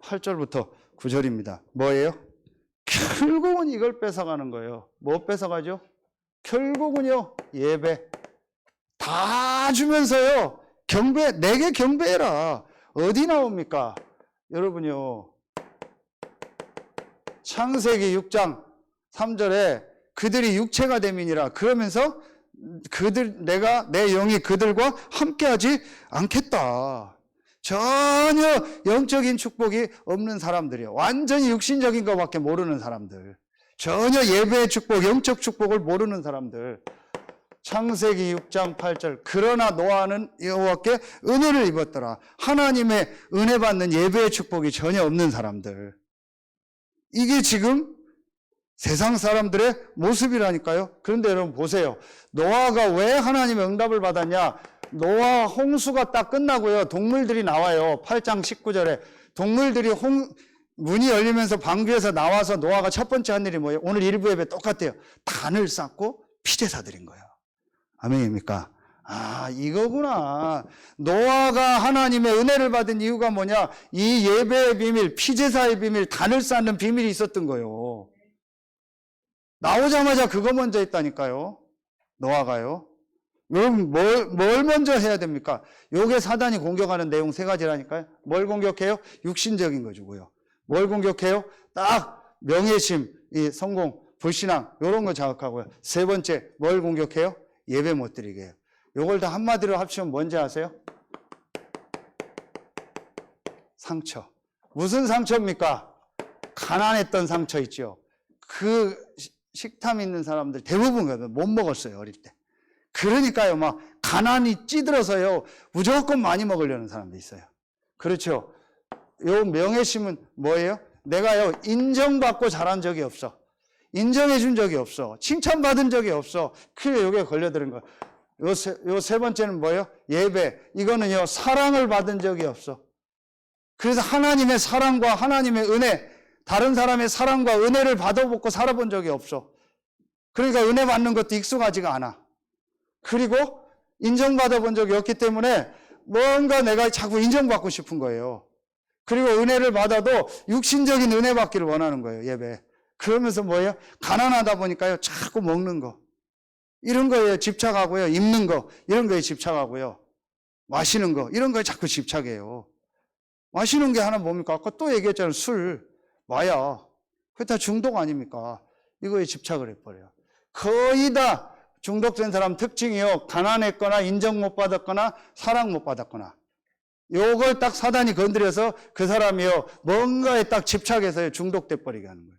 8절부터 9절입니다. 뭐예요? 결국은 이걸 뺏어가는 거예요. 뭐 뺏어가죠? 결국은요, 예배. 다 주면서요, 내게 경배해라. 어디 나옵니까? 여러분요, 창세기 6장 3절에 그들이 육체가 됨이니라. 그러면서 내가 내 영이 그들과 함께하지 않겠다. 전혀 영적인 축복이 없는 사람들이요. 완전히 육신적인 것밖에 모르는 사람들. 전혀 예배의 축복, 영적 축복을 모르는 사람들. 창세기 6장 8절. 그러나 노아는 여호와께 은혜를 입었더라. 하나님의 은혜 받는 예배의 축복이 전혀 없는 사람들. 이게 지금 세상 사람들의 모습이라니까요. 그런데 여러분 보세요. 노아가 왜 하나님의 응답을 받았냐? 노아 홍수가 딱 끝나고요. 동물들이 나와요. 8장 19절에. 동물들이 문이 열리면서 방주에서 나와서 노아가 첫 번째 한 일이 뭐예요? 오늘 일부 예배 똑같아요. 단을 쌓고 피제사 드린 거예요. 아멘입니까? 아, 이거구나. 노아가 하나님의 은혜를 받은 이유가 뭐냐? 이 예배의 비밀, 피제사의 비밀, 단을 쌓는 비밀이 있었던 거예요. 나오자마자 그거 먼저 했다니까요. 노아가요. 그럼 뭘 먼저 해야 됩니까? 요게 사단이 공격하는 내용 세 가지라니까요. 뭘 공격해요? 육신적인 거 주고요. 뭘 공격해요? 딱 명예심, 이 성공, 불신앙 이런 거 자극하고요. 세 번째 뭘 공격해요? 예배 못 드리게 해요. 요걸 다 한마디로 합치면 뭔지 아세요? 상처. 무슨 상처입니까? 가난했던 상처 있죠. 그 식탐 있는 사람들 대부분 못 먹었어요, 어릴 때. 그러니까요, 막 가난이 찌들어서요, 무조건 많이 먹으려는 사람도 있어요. 그렇죠. 요 명예심은 뭐예요? 내가요, 인정받고 자란 적이 없어. 인정해 준 적이 없어. 칭찬받은 적이 없어. 그게 요게 걸려드는 거예요. 요 세 번째는 뭐예요? 예배. 이거는요, 사랑을 받은 적이 없어. 그래서 하나님의 사랑과 하나님의 은혜, 다른 사람의 사랑과 은혜를 받아보고 살아본 적이 없어. 그러니까 은혜 받는 것도 익숙하지가 않아. 그리고 인정받아본 적이 없기 때문에 뭔가 내가 자꾸 인정받고 싶은 거예요. 그리고 은혜를 받아도 육신적인 은혜 받기를 원하는 거예요, 예배. 그러면서 뭐예요? 가난하다 보니까요, 자꾸 먹는 거. 이런 거에 집착하고요, 입는 거, 이런 거에 집착하고요, 마시는 거, 이런 거에 자꾸 집착해요. 마시는 게 하나 뭡니까? 아까 또 얘기했잖아요. 술, 마약. 그게 다 중독 아닙니까? 이거에 집착을 해버려요. 거의 다 중독된 사람 특징이요. 가난했거나 인정 못 받았거나 사랑 못 받았거나. 요걸 딱 사단이 건드려서 그 사람이요. 뭔가에 딱 집착해서 중독돼 버리게 하는 거예요.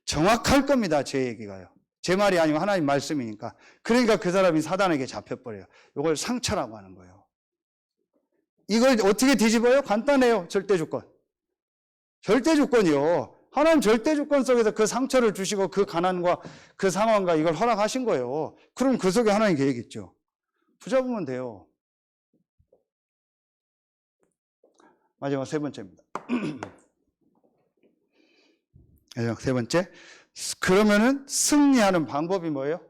정확할 겁니다. 제 얘기가요. 제 말이 아니고 하나님 말씀이니까. 그러니까 그 사람이 사단에게 잡혀버려요. 이걸 상처라고 하는 거예요. 이걸 어떻게 뒤집어요? 간단해요. 절대주권. 절대주권이요. 하나님 절대주권 속에서 그 상처를 주시고 그 가난과 그 상황과 이걸 허락하신 거예요. 그럼 그 속에 하나님 계획 있죠. 붙잡으면 돼요. 마지막 세 번째입니다. 마지막 세 번째. 그러면은 승리하는 방법이 뭐예요?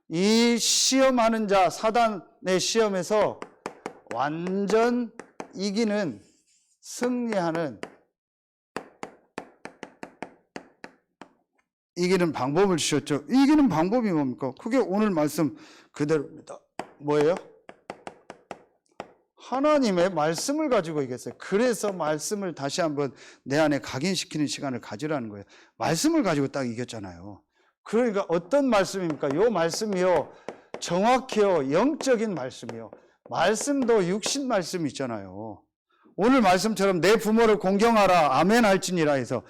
이 시험하는 자, 사단의 시험에서 완전 이기는, 승리하는, 이기는 방법을 주셨죠. 이기는 방법이 뭡니까? 그게 오늘 말씀 그대로입니다. 뭐예요? 하나님의 말씀을 가지고 이겼어요. 그래서 말씀을 다시 한번 내 안에 각인시키는 시간을 가지라는 거예요. 말씀을 가지고 딱 이겼잖아요. 그러니까 어떤 말씀입니까? 요 말씀이요. 정확해요. 영적인 말씀이요. 말씀도 육신 말씀 있잖아요. 오늘 말씀처럼 내 부모를 공경하라. 아멘 할지니라 해서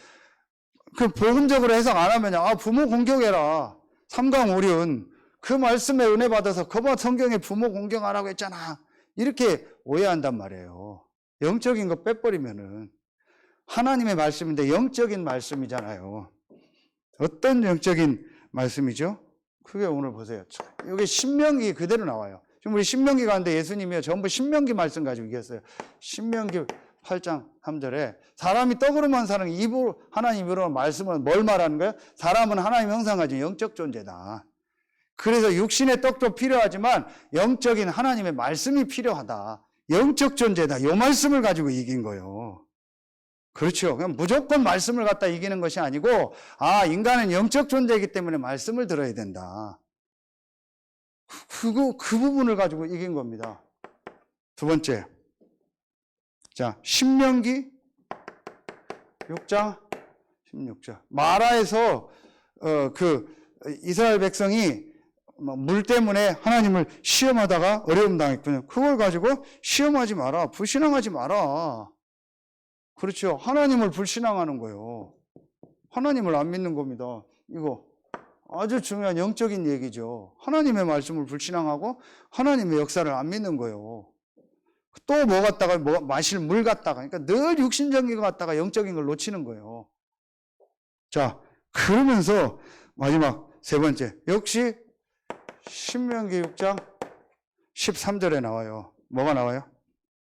그 복음적으로 해석 안 하면 부모 공경해라. 삼강오륜. 그 말씀에 은혜 받아서 그거 성경에 부모 공경하라고 했잖아. 이렇게 오해한단 말이에요. 영적인 거 빼버리면은 하나님의 말씀인데 영적인 말씀이잖아요. 어떤 영적인 말씀이죠? 그게 오늘 보세요. 여기 신명기 그대로 나와요. 지금 우리 신명기 가는데 예수님이요 전부 신명기 말씀 가지고 이겼어요. 신명기 8장 3절에 사람이 떡으로만 사는 입으로 하나님 입으로 말씀은 뭘 말하는 거예요? 사람은 하나님 형상 가진 영적 존재다. 그래서 육신의 떡도 필요하지만 영적인 하나님의 말씀이 필요하다. 영적 존재다. 이 말씀을 가지고 이긴 거예요. 그렇죠. 그냥 무조건 말씀을 갖다 이기는 것이 아니고 인간은 영적 존재이기 때문에 말씀을 들어야 된다. 그 부분을 가지고 이긴 겁니다. 두 번째. 자, 신명기 6장 16절. 마라에서 이스라엘 백성이 물 때문에 하나님을 시험하다가 어려움 당했거든요. 그걸 가지고 시험하지 마라. 불신앙하지 마라. 그렇죠. 하나님을 불신앙하는 거예요. 하나님을 안 믿는 겁니다. 이거 아주 중요한 영적인 얘기죠. 하나님의 말씀을 불신앙하고 하나님의 역사를 안 믿는 거예요. 또 뭐 갖다가 마실 물 갖다가 그러니까 늘 육신적인 거 갖다가 영적인 걸 놓치는 거예요. 자, 그러면서 마지막 세 번째. 역시 신명기 6장 13절에 나와요. 뭐가 나와요?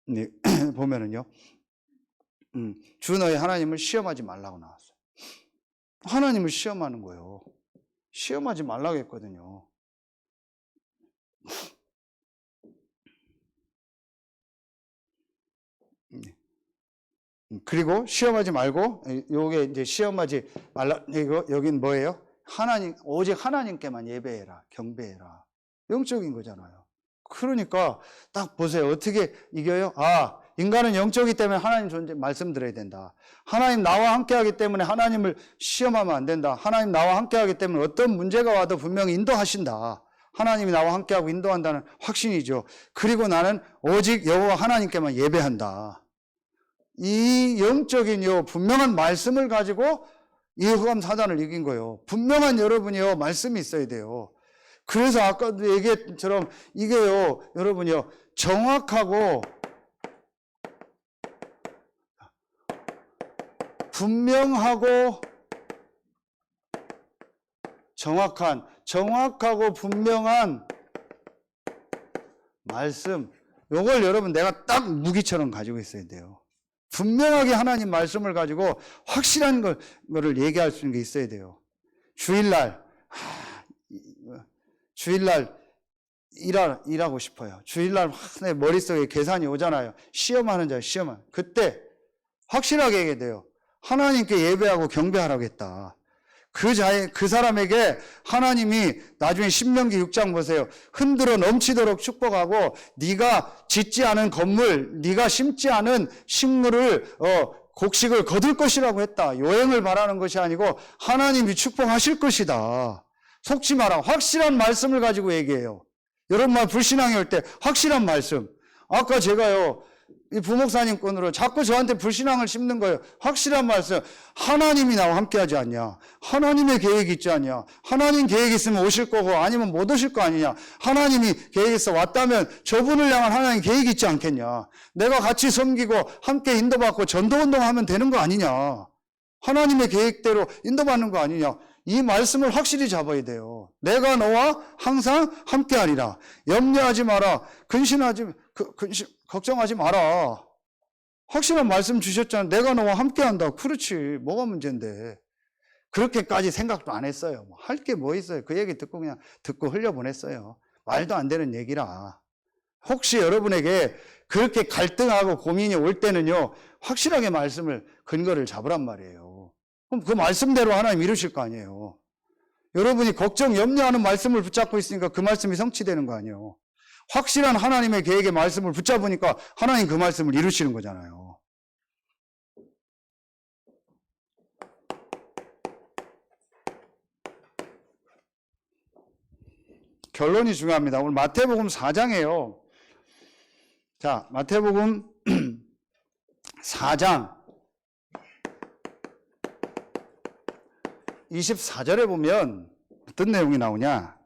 네, 보면은요. 주 너의 하나님을 시험하지 말라고 나왔어요. 하나님을 시험하는 거예요. 시험하지 말라고 했거든요. 그리고 시험하지 말고 요게 이제 시험하지 말라 이거 여긴 뭐예요? 하나님 오직 하나님께만 예배해라. 경배해라. 영적인 거잖아요. 그러니까 딱 보세요. 어떻게 이겨요? 인간은 영적이기 때문에 하나님 존재 말씀드려야 된다. 하나님 나와 함께하기 때문에 하나님을 시험하면 안 된다. 하나님 나와 함께하기 때문에 어떤 문제가 와도 분명히 인도하신다. 하나님이 나와 함께하고 인도한다는 확신이죠. 그리고 나는 오직 여호와 하나님께만 예배한다. 이 영적인 분명한 말씀을 가지고 이 흑암 사단을 이긴 거예요. 분명한 여러분이요 말씀이 있어야 돼요. 그래서 아까도 얘기했처럼 이게요 여러분이요 정확하고 분명하고 정확하고 분명한 말씀, 요걸 여러분 내가 딱 무기처럼 가지고 있어야 돼요. 분명하게 하나님 말씀을 가지고 확실한 거를 얘기할 수 있는 게 있어야 돼요. 주일날 일하고 싶어요. 주일날 내 머릿속에 계산이 오잖아요. 시험하는 자, 그때 확실하게 얘기해야 돼요. 하나님께 예배하고 경배하라고 했다. 그 사람에게 하나님이 나중에 신명기 6장 보세요. 흔들어 넘치도록 축복하고 네가 짓지 않은 건물, 네가 심지 않은 식물을 곡식을 거둘 것이라고 했다. 요행을 바라는 것이 아니고 하나님이 축복하실 것이다. 속지 마라. 확실한 말씀을 가지고 얘기해요. 여러분 말 불신앙이 올 때 확실한 말씀. 아까 제가요, 이 부목사님 건으로 자꾸 저한테 불신앙을 심는 거예요. 확실한 말씀. 하나님이 나와 함께 하지 않냐. 하나님의 계획이 있지 않냐. 하나님 계획이 있으면 오실 거고 아니면 못 오실 거 아니냐. 하나님이 계획이 있어 왔다면 저분을 향한 하나님 계획이 있지 않겠냐. 내가 같이 섬기고 함께 인도받고 전도운동하면 되는 거 아니냐. 하나님의 계획대로 인도받는 거 아니냐. 이 말씀을 확실히 잡아야 돼요. 내가 너와 항상 함께하리라. 염려하지 마라. 걱정하지 마라. 확실한 말씀 주셨잖아. 내가 너와 함께한다. 그렇지. 뭐가 문제인데. 그렇게까지 생각도 안 했어요. 할 게 뭐 있어요. 그 얘기 듣고 그냥 듣고 흘려보냈어요. 말도 안 되는 얘기라. 혹시 여러분에게 그렇게 갈등하고 고민이 올 때는요, 확실하게 말씀을 근거를 잡으란 말이에요. 그럼 그 말씀대로 하나님 이루실 거 아니에요. 여러분이 걱정, 염려하는 말씀을 붙잡고 있으니까 그 말씀이 성취되는 거 아니에요. 확실한 하나님의 계획의 말씀을 붙잡으니까 하나님 그 말씀을 이루시는 거잖아요. 결론이 중요합니다. 오늘 마태복음 4장이에요. 자, 마태복음 4장 24절에 보면 어떤 내용이 나오냐?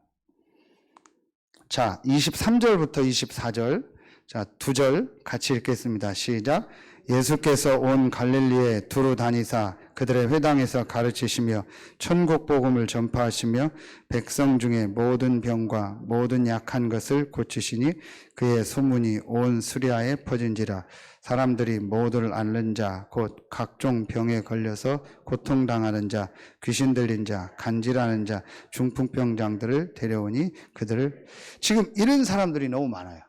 자, 23절부터 24절. 자, 두 절 같이 읽겠습니다. 시작. 예수께서 온 갈릴리에 두루 다니사 그들의 회당에서 가르치시며 천국 복음을 전파하시며 백성 중에 모든 병과 모든 약한 것을 고치시니 그의 소문이 온 수리아에 퍼진지라. 사람들이 모두를 앓는 자 곧 각종 병에 걸려서 고통당하는 자 귀신 들린 자 간질하는 자 중풍병장들을 데려오니 그들을 지금 이런 사람들이 너무 많아요.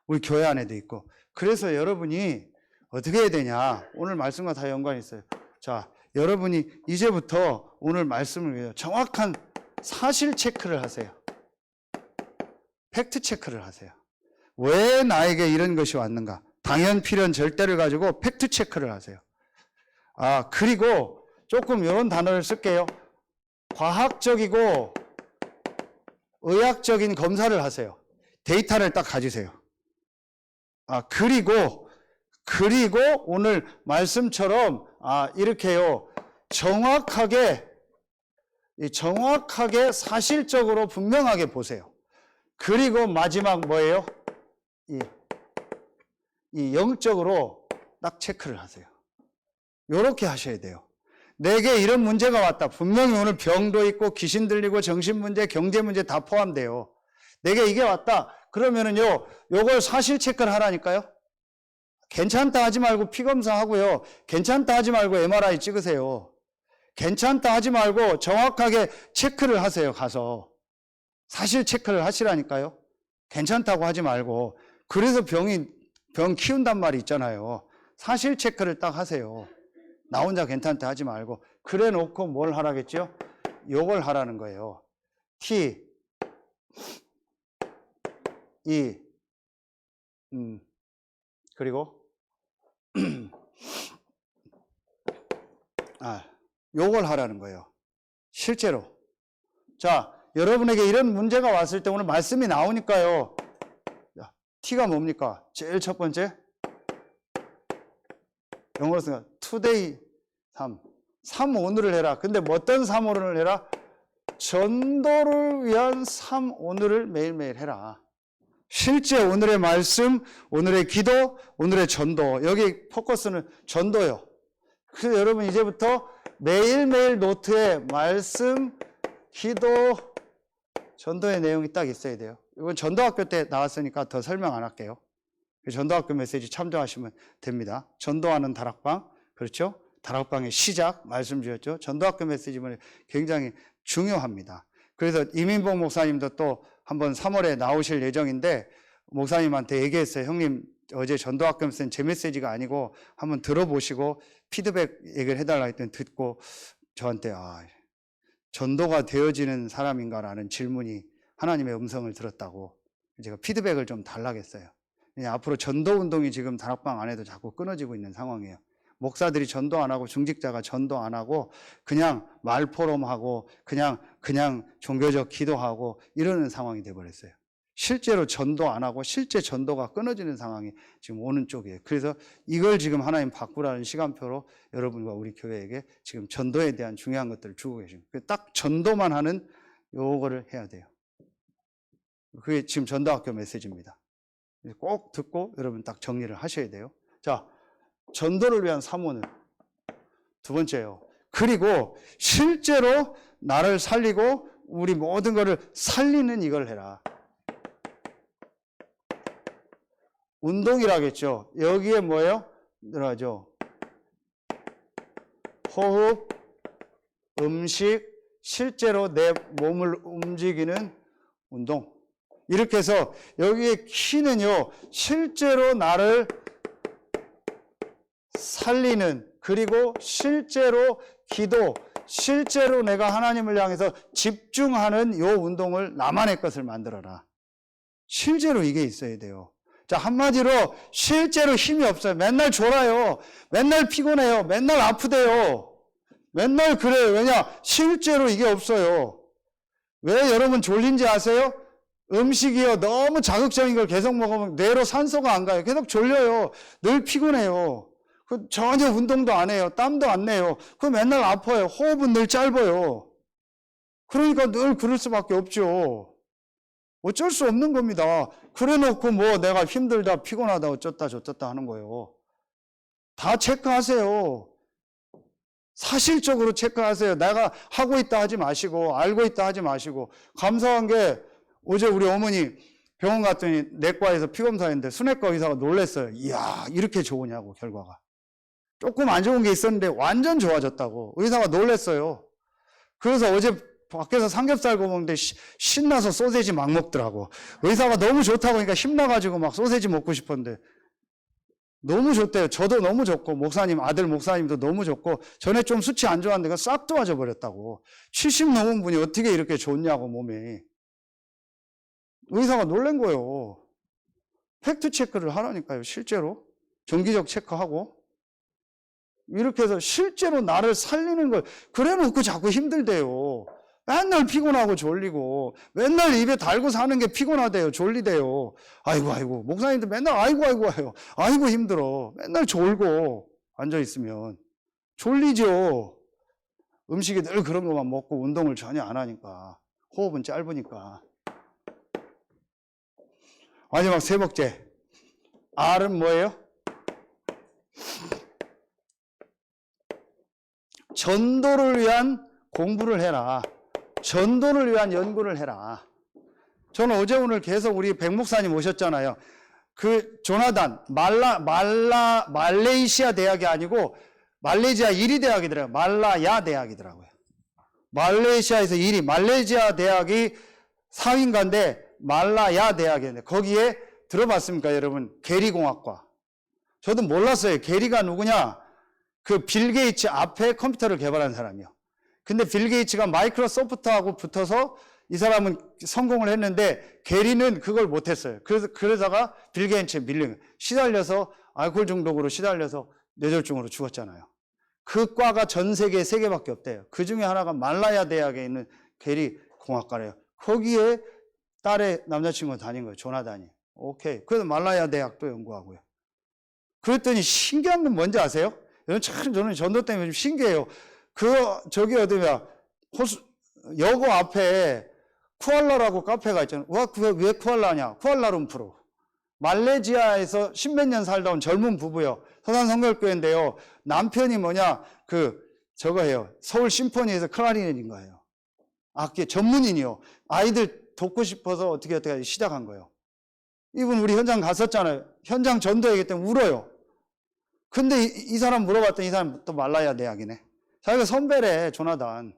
우리 교회 안에도 있고. 그래서 여러분이 어떻게 해야 되냐? 오늘 말씀과 다 연관이 있어요. 자, 여러분이 이제부터 오늘 말씀을 위해 정확한 사실 체크를 하세요. 팩트 체크를 하세요. 왜 나에게 이런 것이 왔는가? 당연, 필연, 절대를 가지고 팩트 체크를 하세요. 그리고 조금 이런 단어를 쓸게요. 과학적이고 의학적인 검사를 하세요. 데이터를 딱 가지세요. 그리고 오늘 말씀처럼 이렇게요. 정확하게 사실적으로 분명하게 보세요. 그리고 마지막 뭐예요? 이 영적으로 딱 체크를 하세요. 요렇게 하셔야 돼요. 내게 이런 문제가 왔다. 분명히 오늘 병도 있고 귀신 들리고 정신문제, 경제문제 다 포함돼요. 내게 이게 왔다. 그러면은요, 요걸 사실 체크를 하라니까요. 괜찮다 하지 말고 피검사하고요. 괜찮다 하지 말고 MRI 찍으세요. 괜찮다 하지 말고 정확하게 체크를 하세요. 가서. 사실 체크를 하시라니까요. 괜찮다고 하지 말고. 그래서 병 키운단 말이 있잖아요. 사실 체크를 딱 하세요. 나 혼자 괜찮다 하지 말고. 그래 놓고 뭘 하라겠죠? 요걸 하라는 거예요. T, E, 그리고 요걸 하라는 거예요. 실제로. 자, 여러분에게 이런 문제가 왔을 때 오늘 말씀이 나오니까요. T가 뭡니까? 제일 첫 번째. 영어로 쓰면 today 3 오늘을 해라. 근데 어떤 3 오늘을 해라? 전도를 위한 3 오늘을 매일매일 해라. 실제 오늘의 말씀, 오늘의 기도, 오늘의 전도. 여기 포커스는 전도요. 그래서 여러분 이제부터 매일매일 노트에 말씀, 기도, 전도의 내용이 딱 있어야 돼요. 이건 전도학교 때 나왔으니까 더 설명 안 할게요. 전도학교 메시지 참조하시면 됩니다. 전도하는 다락방, 그렇죠? 다락방의 시작, 말씀 주셨죠? 전도학교 메시지는 굉장히 중요합니다. 그래서 이민복 목사님도 또 한번 3월에 나오실 예정인데 목사님한테 얘기했어요. 형님 어제 전도학교 메시지는 제 메시지가 아니고 한번 들어보시고 피드백 얘기를 해달라 했더니 듣고 저한테 전도가 되어지는 사람인가라는 질문이 하나님의 음성을 들었다고 제가 피드백을 좀 달라겠어요. 앞으로 전도 운동이 지금 다락방 안에도 자꾸 끊어지고 있는 상황이에요. 목사들이 전도 안 하고 중직자가 전도 안 하고 그냥 말포럼하고 그냥 종교적 기도하고 이러는 상황이 돼버렸어요. 실제로 전도 안 하고 실제 전도가 끊어지는 상황이 지금 오는 쪽이에요. 그래서 이걸 지금 하나님 바꾸라는 시간표로 여러분과 우리 교회에게 지금 전도에 대한 중요한 것들을 주고 계십니다. 딱 전도만 하는 요거를 해야 돼요. 그게 지금 전도학교 메시지입니다. 꼭 듣고 여러분 딱 정리를 하셔야 돼요. 자, 전도를 위한 사모는 두 번째요. 그리고 실제로 나를 살리고 우리 모든 것을 살리는 이걸 해라. 운동이라겠죠. 여기에 뭐예요? 들어가죠. 호흡, 음식, 실제로 내 몸을 움직이는 운동. 이렇게 해서 여기에 키는요, 실제로 나를 살리는, 그리고 실제로 기도, 실제로 내가 하나님을 향해서 집중하는 요 운동을 나만의 것을 만들어라. 실제로 이게 있어야 돼요. 자, 한마디로 실제로 힘이 없어요. 맨날 졸아요. 맨날 피곤해요. 맨날 아프대요. 맨날 그래요. 왜냐? 실제로 이게 없어요. 왜 여러분 졸린지 아세요? 음식이요. 너무 자극적인 걸 계속 먹으면 뇌로 산소가 안 가요. 계속 졸려요. 늘 피곤해요. 전혀 운동도 안 해요. 땀도 안 내요. 맨날 아파요. 호흡은 늘 짧아요. 그러니까 늘 그럴 수밖에 없죠. 어쩔 수 없는 겁니다. 그래 놓고 뭐 내가 힘들다, 피곤하다, 어쩌다 저쩌다 하는 거예요. 다 체크하세요. 사실적으로 체크하세요. 내가 하고 있다 하지 마시고, 알고 있다 하지 마시고. 감사한 게 어제 우리 어머니 병원 갔더니 내과에서 피검사했는데 순외과 의사가 놀랐어요. 이야, 이렇게 좋으냐고, 결과가. 조금 안 좋은 게 있었는데 완전 좋아졌다고. 의사가 놀랐어요. 그래서 어제 밖에서 삼겹살 구워 먹는데 신나서 소세지 막 먹더라고. 의사가 너무 좋다고 하니까 힘나가지고 막 소세지 먹고 싶었는데 너무 좋대요. 저도 너무 좋고 목사님, 아들 목사님도 너무 좋고 전에 좀 수치 안 좋았는데 싹 좋아져 버렸다고. 70 넘은 분이 어떻게 이렇게 좋냐고 몸이. 의사가 놀란 거예요. 팩트 체크를 하라니까요. 실제로 정기적 체크하고 이렇게 해서 실제로 나를 살리는 걸 그래 놓고 자꾸 힘들대요. 맨날 피곤하고 졸리고 맨날 입에 달고 사는 게 피곤하대요. 졸리대요. 아이고 목사님도 맨날 아이고 해요. 아이고 힘들어. 맨날 졸고 앉아있으면 졸리죠. 음식이 늘 그런 것만 먹고 운동을 전혀 안 하니까 호흡은 짧으니까. 마지막 세 번째 R은 뭐예요? 전도를 위한 공부를 해라. 전도를 위한 연구를 해라. 저는 어제 오늘 계속 우리 백 목사님 오셨잖아요. 그 조나단 말레이시아 대학이 아니고 말레이시아 1위 대학이더라고요. 말라야 대학이더라고요. 말레이시아에서 1위, 말레이시아 대학이 4위인가인데 말라야 대학이었는데 거기에 들어봤습니까, 여러분? 게리공학과. 저도 몰랐어요. 게리가 누구냐? 그 빌 게이츠 앞에 컴퓨터를 개발한 사람이요. 근데 빌 게이츠가 마이크로소프트하고 붙어서 이 사람은 성공을 했는데 게리는 그걸 못했어요. 그러다가 빌 게이츠에 시달려서 알코올 중독으로 시달려서 뇌졸중으로 죽었잖아요. 그 과가 전 세계에 3개밖에 없대요. 그 중에 하나가 말라야 대학에 있는 게리 공학과래요. 거기에 딸의 남자친구가 다닌 거예요. 조나단이. 오케이. 그래서 말라야 대학도 연구하고요. 그랬더니 신기한 건 뭔지 아세요? 저는 전도 때문에 좀 신기해요. 저기 어디냐, 여고 앞에 쿠알라라고 카페가 있잖아요. 왜 쿠알라냐? 쿠알라룸푸르. 말레이시아에서 10몇 년 살다 온 젊은 부부요. 서산성결교회인데요. 남편이 뭐냐, 저거예요. 서울 심포니에서 클라리넷인 거예요. 악기 전문인이요. 아이들 돕고 싶어서 어떻게 시작한 거예요. 이분 우리 현장 갔었잖아요. 현장 전도하기 때문에 울어요. 근데 이 사람 물어봤더니 이 사람 또 말라야 대학이네. 자기가 선배래, 조나단.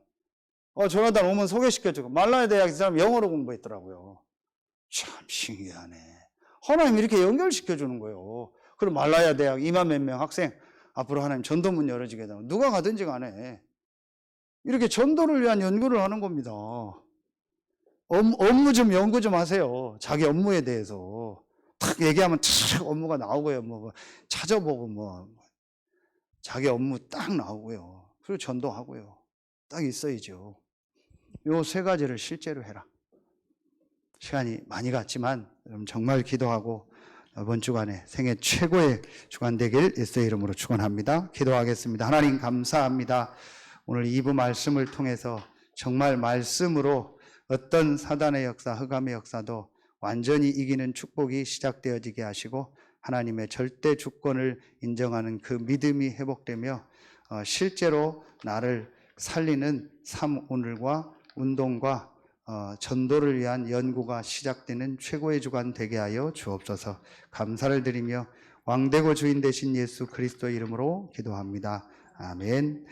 조나단 오면 소개시켜주고. 말라야 대학 이 사람 영어로 공부했더라고요. 참 신기하네. 하나님 이렇게 연결시켜주는 거예요. 그리고 말라야 대학 2만 몇 명 학생 앞으로 하나님 전도문 열어지게 되면 누가 가든지 간에 이렇게 전도를 위한 연구를 하는 겁니다. 업무 좀 연구 좀 하세요. 자기 업무에 대해서. 탁 얘기하면 탁 업무가 나오고요. 뭐 찾아보고 뭐 자기 업무 딱 나오고요. 그리고 전도하고요. 딱 있어야죠. 요 세 가지를 실제로 해라. 시간이 많이 갔지만 정말 기도하고 이번 주간에 생애 최고의 주간 되길 예수의 이름으로 축원합니다. 기도하겠습니다. 하나님 감사합니다. 오늘 2부 말씀을 통해서 정말 말씀으로 어떤 사단의 역사, 흑암의 역사도 완전히 이기는 축복이 시작되어지게 하시고 하나님의 절대 주권을 인정하는 그 믿음이 회복되며 실제로 나를 살리는 삶 오늘과 운동과 전도를 위한 연구가 시작되는 최고의 주간 되게 하여 주옵소서. 감사를 드리며 왕되고 주인 되신 예수 그리스도의 이름으로 기도합니다. 아멘.